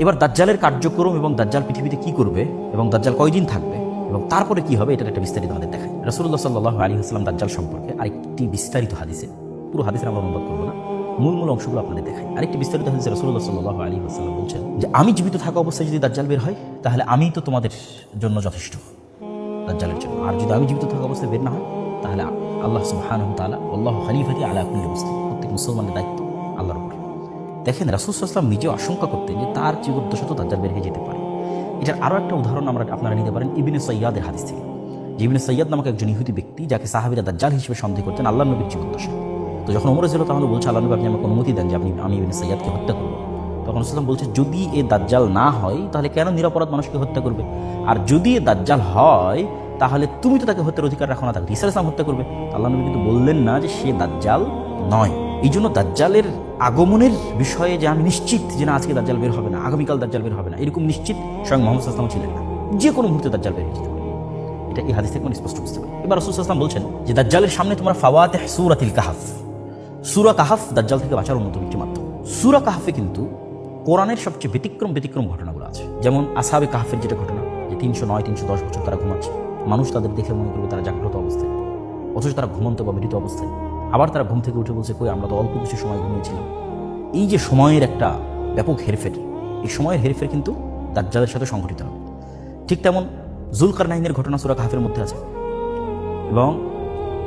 এবার দাজ্জালের কার্যক্রম এবং দাজ্জাল পৃথিবীতে কি করবে এবং দাজ্জাল কয়দিন থাকবে এবং তারপরে কি হবে, এটার একটা বিস্তারিত আমাদের দেখায়। রাসূলুল্লাহ সাল্লাল্লাহু আলাইহি ওয়াসাল্লাম দাজ্জাল সম্পর্কে আরেকটি বিস্তারিত হাদিসে, পুরো হাদিসের আমরা অনুবাদ করবো না, মূল অংশগুলো আপনাদের দেখাই। আরেকটি বিস্তারিত হাদিসে রাসূলুল্লাহ সাল্লাল্লাহু আলাইহি ওয়াসাল্লাম বলছেন যে আমি জীবিত থাকা অবস্থায় যদি দাজ্জাল বের হয় তাহলে আমি তো তোমাদের জন্য যথেষ্ট দাজ্জালের জন্য, আর যদি আমি জীবিত থাকা অবস্থায় বের না হয় তাহলে আল্লাহ সুবহানাহু ওয়া তাআলা আল্লাহু খলিফাতি আলা কুল্লি মুসলিম, প্রত্যেক মুসলমানের দায়িত্ব আল্লাহর উপর। দেখেন রাসূল সাল্লাল্লাহু আলাইহি ওয়াসাল্লাম নিজেও আশঙ্কা করতেন যে তার জীবদ্দশাত দাজ্জাল বের হয়ে যেতে পারে। এটার আরও একটা উদাহরণ আপনারা নিতে পারেন ইবনে সাইয়াদের হাদিস থেকে। ইবনে সাইয়াদ নামক একজন ইহুদি ব্যক্তি, যাকে সাহাবীরা দাজ্জাল হিসেবে সন্দেহ করতেন আল্লাহর নবীর জীবদ্দশায়। তো যখন ওমর রাদিয়াল্লাহু তাআলা বলছে আল্লাহ নবী আপনি আমাকে অনুমতি দেন যে আমি ইবনে সাইয়াদকে হত্যা করব, তখন রাসূল বলছে যদি এ দাজ্জাল না হয় তাহলে কেন নিরপরাধ মানুষকে হত্যা করবে, আর যদি এ দাজ্জাল হয় তাহলে তুমি তো তাকে হত্যার অধিকার রাখো না, তাকে ঈসা আলাইহিস সালাম হত্যা করবে। আল্লাহ নবী কিন্তু বললেন না যে সে দাজ্জাল নয়। এই জন্য দাজ্জালের আগমনের বিষয়ে যে আমি নিশ্চিত যে না আজকে দাজ্জাল বের হবে না, আগামীকাল দাজ্জাল বের হবে না, এরকম নিশ্চিত স্বয়ং মুহাম্মদ সাল্লাল্লাহু আলাইহি ওয়াসাল্লাম ছিলেন না। যে কোনো মুহূর্তে দাজ্জাল বের হয়ে যেতে পারে, এটা এই হাদিস থেকে স্পষ্ট বুঝতে পারে। এবার রাসূল সাল্লাল্লাহু আলাইহি ওয়াসাল্লাম বলছেন যে দাজ্জালের সামনে তোমরা ফাওয়াতিহ সূরাতিল কাহফ, সূরা কাহফ দাজ্জাল থেকে বাঁচার অন্যতম একটি মাধ্যম। সূরা কাহফে কিন্তু কোরআনের সবচেয়ে ব্যতিক্রম ঘটনাগুলো আছে, যেমন আসহাবে কাহফের যেটা ঘটনা যে 309-310 বছর তারা ঘুমাচ্ছে, মানুষ তাদের দেখে মনে করবে তারা জাগ্রত অবস্থায়, অথচ তারা ঘুমন্ত বা মৃত অবস্থায়। আবার তারা ঘুম থেকে উঠে বলছে কই আমরা তো অল্প কিছু সময় ঘুমিয়েছিলাম। এই যে সময়ের একটা ব্যাপক হেরফের, এই সময়ের হেরফের কিন্তু দাজ্জালের সাথে সংঘটিত হবে। ঠিক তেমন যুলকারনাইনের ঘটনা সূরা কাহফের মধ্যে আছে, এবং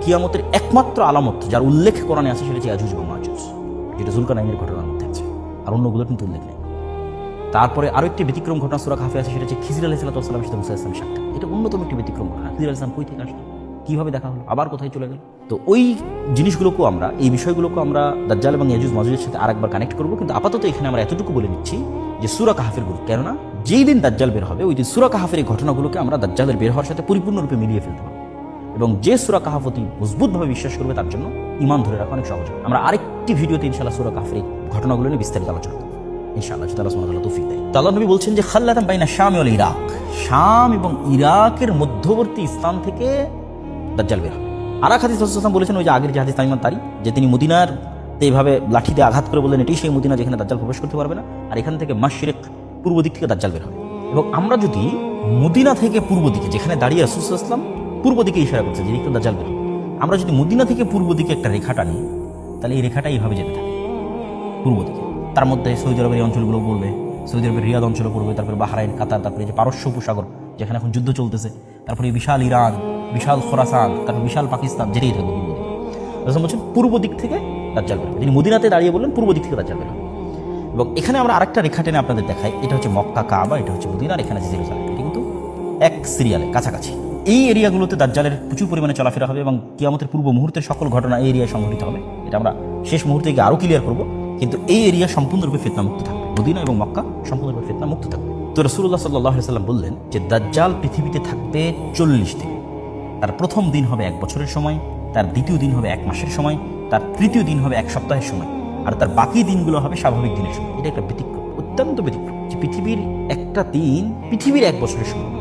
কিয়ামতের একমাত্র আলামত যার উল্লেখ কোরআনে আছে সেটা হচ্ছে ইয়াজুজ এবং মাজুজ, যেটা যুলকারনাইনের ঘটনার মধ্যে আছে, আর অন্যগুলো কিন্তু উল্লেখ নেই। তারপরে আরো একটি ব্যতিক্রম ঘটনা সূরা কাহফে আছে, সেটা হচ্ছে খিজির আলাইহিস সালামের সাথে মুসা আলাইহিস সালামের সাক্ষাৎ। এটা অন্যতম একটি ব্যতিক্রম ঘটনা। খিজির আলাইহিস সালাম কই থেকে আসলো, কিভাবে দেখা হলো, আবার কোথায় চলে গেল। তো ওই জিনিসগুলোকেও আমরা, এই বিষয়গুলোকে আমরা দাজ্জাল এবং ইয়াজুজ মাজুজের সাথে আরেকবার কানেক্ট করবো, কিন্তু আপাতত এখানে আমরা এতটুকু বলে নিচ্ছি যে সূরা কাহফের গুরুত্ব, কেননা যেই দিন দাজ্জাল বের হবে ওই দিন সূরা কাহফের এই ঘটনাগুলোকে আমরা দাজ্জালের বের হওয়ার সাথে পরিপূর্ণরূপে মিলিয়ে ফেলতে পারবো, এবং যে সূরা কাহফ অতি মজবুতভাবে বিশ্বাস করবে তার জন্য ঈমান ধরে রাখা অনেক সহজ হবে। আমরা আরেকটি ভিডিওতে ইনশাআল্লাহ সূরা কাহফের এই ঘটনাগুলো নিয়ে বিস্তারিত আলোচনা করব ইনশাআল্লাহ, যদি আল্লাহ সুবহানাহু ওয়া তাআলা তৌফিক দেয়। তো আল্লাহ নবী বলছেন যে খাল্লাতান বাইনা শাম ওয়াল ইরাক, শাম এবং ইরাকের মধ্যবর্তী স্থান থেকে দাজ্জাল বের হবে। আর এক হাদিস রাসূল সাল্লাল্লাহু আলাইহি ওয়াসাল্লাম বলেছেন, ওই যে আগের যে হাদিস তামিমান তারি, যে তিনি মদিনার এইভাবে লাঠিতে আঘাত করে বললেন এটাই সেই মদিনা যেখানে দাজ্জাল প্রবেশ করতে পারবে না, আর এখান থেকে মাশরিক পূর্ব দিক থেকে দাজ্জাল বের হবে। এবং আমরা যদি মদিনা থেকে পূর্ব দিকে, যেখানে দাঁড়িয়ে রাসূল সাল্লাল্লাহু আলাইহি ওয়াসাল্লাম পূর্ব দিকে ইশারা করছে যে দিকে দাজ্জাল বের হবে, আমরা যদি মদিনা থেকে পূর্ব দিকে একটা রেখাটা নিই তাহলে এই রেখাটা এইভাবে যেতে থাকে পূর্ব দিকে। তার মধ্যে সৌদি আরবের এই অঞ্চলগুলো পড়বে, সৌদি আরবের রিয়াদ অঞ্চলও পড়বে, তারপরে বাহরাইন, কাতার, তারপরে যে পারস্য উপসাগর যেখানে এখন যুদ্ধ চলতেছে, তারপরে বিশাল ইরান, বিশাল খোরাসান, তারপর বিশাল পাকিস্তান, যেটাই থাকবে পূর্ব দিকে। রাসূল বলছেন পূর্ব দিক থেকে দাজ্জাল বের হবে। তিনি মদিনাতে দাঁড়িয়ে বললেন পূর্ব দিক থেকে দাজ্জাল বের হবে। এবং এখানে আমরা আরেকটা রেখা টেনে আপনাদের দেখাই, এটা হচ্ছে মক্কা, কাবা, এটা হচ্ছে মদিনা, আর এখানে আছে জেরুজালেম। এটা কিন্তু এক সিরিয়ালে কাছাকাছি। এই এরিয়াগুলোতে দাজ্জালের প্রচুর পরিমাণে চলাফেরা হবে, এবং কিয়ামতের পূর্ব মুহূর্তের সকল ঘটনা এই এরিয়ায় সংঘটিত হবে। এটা আমরা শেষ মুহূর্তে গিয়ে আরও ক্লিয়ার করবো, কিন্তু এই এরিয়া সম্পূর্ণরূপে ফিতনামুক্ত থাকবে, মদিনা এবং মক্কা সম্পূর্ণরূপে ফিতনামুক্ত থাকবে। তো রাসূলুল্লাহ সাল্লাল্লাহু আলাইহি ওয়াসাল্লাম বললেন যে দাজ্জাল পৃথিবীতে থাকবে 40 দিন। তার প্রথম দিন হবে 1 বছরের সময়, তার দ্বিতীয় দিন হবে 1 মাসের সময়, তার তৃতীয় দিন হবে 1 সপ্তাহের সময়, আর তার বাকি দিনগুলো হবে স্বাভাবিক দিনের সময়। এটা একটা ব্যতিক্রম, অত্যন্ত ব্যতিক্রম, যে পৃথিবীর একটা দিন পৃথিবীর 1 বছরের সময়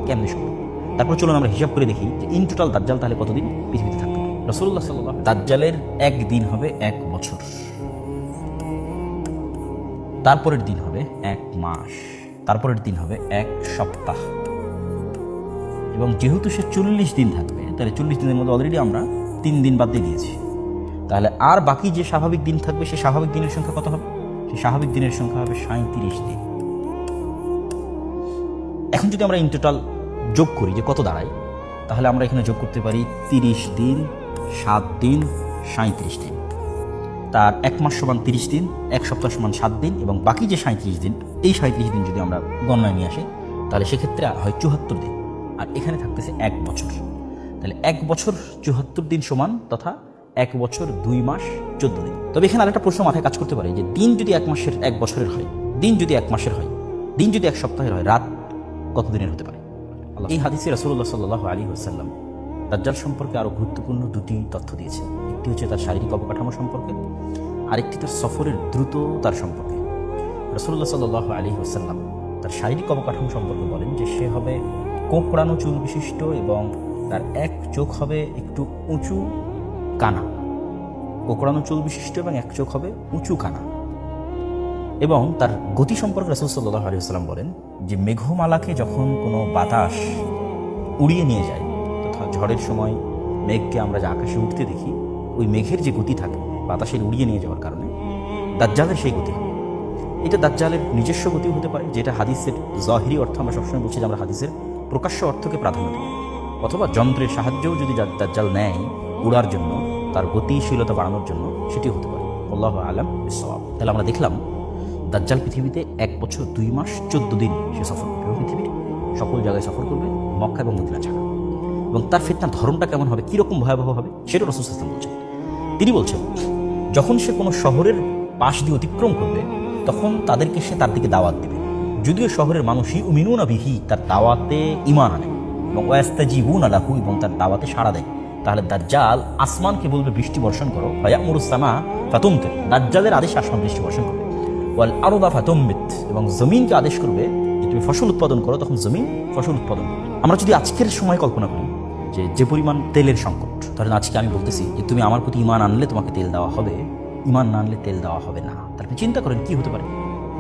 কেমনে সম্ভব। তারপর চলুন আমরা হিসাব করে দেখি যে ইন টোটাল দাজ্জাল তাহলে কতদিন পৃথিবীতে থাকবে। রাসূলুল্লাহ সাল্লাল্লাহু আলাইহি ওয়াসাল্লাম দাজ্জালের এক দিন হবে 1 বছর, তারপরের দিন হবে 1 মাস, তারপরের দিন হবে 1 সপ্তাহ। এবং যেহেতু সে 40 দিন থাকবে, তাহলে 40 দিনের মধ্যে অলরেডি আমরা 3 দিন বাদ দিয়ে দিয়েছি, তাহলে আর বাকি যে স্বাভাবিক দিন থাকবে সেই স্বাভাবিক দিনের সংখ্যা কত হবে? সেই স্বাভাবিক দিনের সংখ্যা হবে 37 দিন। এখন যদি আমরা ইন টোটাল যোগ করি যে কত দাঁড়ায়, তাহলে আমরা এখানে যোগ করতে পারি 30 দিন, 7 দিন, 37 দিন। তার 1 মাস সমান 30 দিন, 1 সপ্তাহ সমান 7 দিন, এবং বাকি যে 37 দিন, এই 37 দিন যদি আমরা গণনায় নিয়ে আসি তাহলে সেক্ষেত্রে হয় 74 দিন, আর এখানে থাকতেছে 1 বছর। তাহলে 1 বছর 74 দিন সমান তথা 1 বছর 2 মাস 14 দিন। তবে এখানে আরেকটা প্রশ্ন মাথায় কাজ করতে পারে যে দিন যদি 1 বছরের হয়, দিন যদি 1 মাসের হয়, দিন যদি 1 সপ্তাহের হয়, রাত কত দিনের হতে পারে? এই হাদিসে রাসূলুল্লাহ সাল্লাল্লাহু আলাইহি ওয়াসাল্লাম দাজ্জাল সম্পর্কে আরও গুরুত্বপূর্ণ 2টি তথ্য দিয়েছেন। একটি হচ্ছে তার শারীরিক অবকাঠামো সম্পর্কে, আরেকটি তার সফরের দ্রুততার সম্পর্কে। রাসূলুল্লাহ সাল্লাল্লাহু আলাইহি ওয়াসাল্লাম তার শারীরিক অবকাঠামো সম্পর্কে বলেন যে সে হবে কোঁকড়ানো চুল বিশিষ্ট, এবং তার এক চোখ হবে একটু উঁচু কানা, কোঁকড়ানো চুল বিশিষ্ট এবং এক চোখ হবে উঁচু কানা। এবং তার গতি সম্পর্কে রাসূল সাল্লাল্লাহু আলাইহি ওয়াসাল্লাম বলেন যে মেঘমালাকে যখন কোনো বাতাস উড়িয়ে নিয়ে যায়, তথা ঝড়ের সময় মেঘকে আমরা যে আকাশে উঠতে দেখি, ওই মেঘের যে গতি থাকে বাতাসের উড়িয়ে নিয়ে যাওয়ার কারণে দাজ্জালের সেই গতি হবে। এটা দাজ্জালের নিজস্ব গতিও হতে পারে, যেটা হাদিসের জাহিরি অর্থ, আমরা সবসময় বলছি যে আমরা হাদিসের প্রকাশ্য অর্থকে প্রাধান্য দিই, অথবা যন্ত্রের সাহায্যেও যদি দাজ্জাল নেয় উড়ার জন্য, তার গতিশীলতা বাড়ানোর জন্য, সেটিও হতে পারে। আল্লাহু আ'লাম বিস-সাওয়াব। তাহলে আমরা দেখলাম দাজ্জাল পৃথিবীতে 1 বছর 2 মাস 14 দিন সে সফর করবে এবং পৃথিবীর সকল জায়গায় সফর করবে, মক্কা এবং মদিনা ছাড়া। এবং তার ফিতনার ধরনটা কেমন হবে, কীরকম ভয়াবহ হবে, সেটা রাসূল সাল্লাল্লাহু আলাইহি ওয়াসাল্লাম বলছেন। তিনি বলছেন, যখন সে কোনো শহরের পাশ দিয়ে অতিক্রম করবে, তখন তাদেরকে সে তার দিকে দাওয়াত দেবে, যদিও শহরের মানুষই উমিনুনা বিহি, তার দাওয়াতে ঈমান আনে এবং ওয়াস্তাজিবুনা লাহু, এবং তার দাওয়াতে সাড়া দেয়। তাহলে দাজ্জাল আসমানকে বলবে বৃষ্টি বর্ষণ করো, ফায়ামুরুস সামা ফাতুমতির, দাজ্জালের আদেশে আসমান বৃষ্টি বর্ষণ করবে। ওয়াল আরদা ফাতুমবিত, এবং জমিনকে আদেশ করবে যে তুমি ফসল উৎপাদন করো, তখন জমিন ফসল উৎপাদন করবে। আমরা যদি আজকের সময় কল্পনা করি যে পরিমাণ তেলের সংকট, ধরেন আজকে আমি বলতেছি যে তুমি আমার প্রতি ঈমান আনলে তোমাকে তেল দেওয়া হবে, ঈমান না আনলে তেল দেওয়া হবে না। তারপরে চিন্তা করেন কি হতে পারে।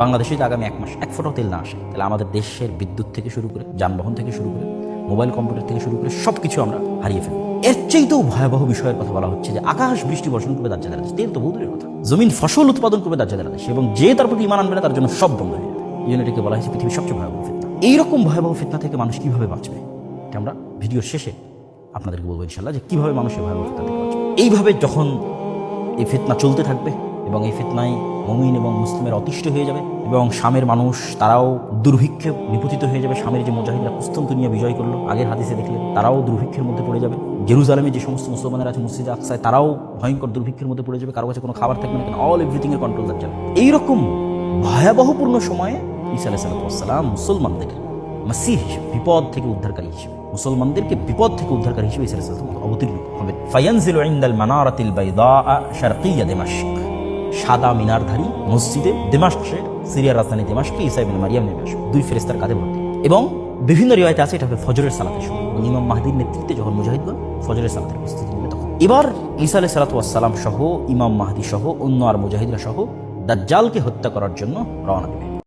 বাংলাদেশে যদি আগামী 1 মাস 1 ফোঁটাও তেল না আসে, তাহলে আমাদের দেশের বিদ্যুৎ থেকে শুরু করে, যানবাহন থেকে শুরু করে, মোবাইল কম্পিউটার থেকে শুরু করে সব কিছু আমরা হারিয়ে ফেলব। এর চেয়েও ভয়াবহ বিষয়ের কথা বলা হচ্ছে যে আকাশ বৃষ্টি বর্ষণ করবে দাজ্জালের আদেশে, তেল তো বহুদূরের কথা, জমিন ফসল উৎপাদন করবে দাজ্জালের আদেশে, এবং যে তার প্রতি ঈমান আনবে না তার জন্য সব বন্ধ হয়ে যাবে। এই জন্য এটাকে বলা হয়েছে পৃথিবীর সবচেয়ে ভয়াবহ ফিতনা। এইরকম ভয়াবহ ফিতনা থেকে মানুষ কীভাবে বাঁচবে, এটা আমরা ভিডিওর শেষে আপনাদেরকে বলবো ইনশাআল্লাহ, যে কীভাবে মানুষের ভয়াবহ ফিতনা থেকে বাঁচবে। এইভাবে যখন এই ফিতনা চলতে থাকবে এবং এই ফিতনায় মুমিন এবং মুসলিমের অতিষ্ঠ হয়ে যাবে, এবং শামের মানুষ তারাও দুর্ভিক্ষে নিপতিত হয়ে যাবে। শামের যে মুজাহিদরা কুস্তন্তনিয়া বিজয় করলো, আগের হাদিসে দেখলেন, তারাও দুর্ভিক্ষের মধ্যে পড়ে যাবে। জেরুজালেমে যে সমস্ত মুসলমানের আছে মসজিদে আকসায়, তারাও ভয়ঙ্কর দুর্ভিক্ষের মধ্যে পড়ে যাবে, কারো কাছে কোনো খাবার থাকবে না, কেন অল এভরিথিং এর কন্ট্রোল দাজ্জাল। এইরকম ভয়াবহপূর্ণ সময়ে ঈসা আলাইহিস সালাম মুসলমানদের মাসীহ হিসেবে, বিপদ থেকে উদ্ধারকারী হিসেবে, মুসলমানদেরকে বিপদ থেকে উদ্ধারকারী হিসেবে ঈসা আলাইহিস সালাম অবতীর্ণ হবেন। ফায়ানজিলু ইনদাল মানারাতিল বাইদা শারকিয়্যা দিমাশক, সাদা মিনারধারী মসজিদে দিমাশকে, সিরিয়ার রাজধানী দিমাশকে ঈসা ইবনে মারিয়াম নেমে আসবে 2 ফেরেশতার কাঁধে ভর্তি। এবং বিভিন্ন রিওয়ায়েতে আছে এটা হবে ফজরের সালাতের সময়, এবং ইমাম মাহদির নেতৃত্বে যখন মুজাহিদগণ ফজরের সালাতের প্রস্তুতি নেবে, তখন এবার ঈসা আলাইহিস সালাম সহ ইমাম মাহদি সহ অন্য আর মুজাহিদরা সহ দাজ্জালকে হত্যা করার জন্য রওনা দেবে।